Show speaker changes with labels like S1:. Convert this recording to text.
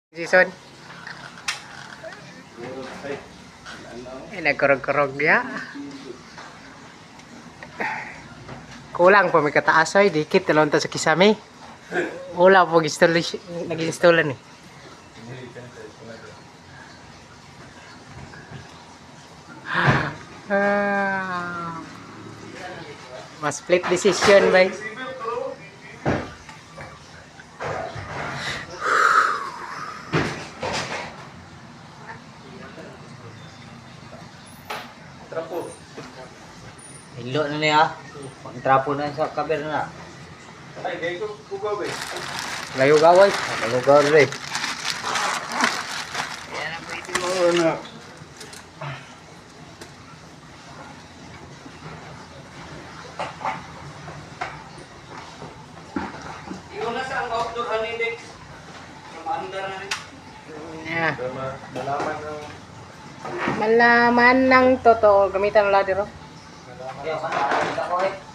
S1: Jason. Nagkurog-kurog dia. Kulang pa may kataas ay dikit talon ta sa kisame. Wala po nag-installan eh. Mas split decision bay.
S2: Trapo.
S3: Hilo na niya. Pag-trapo na sa kaber na.
S2: Ay, gay ko kugaw eh.
S1: Layo gaway.
S3: Ano ka rin?
S2: Oo na. Yung nasa ang outdoor hanibig. Maandar na rin.
S1: Yeah.
S2: Malaman ng
S1: Malaman ng totoo. Gamitan ng ladder.
S3: Kaya sa ako eh.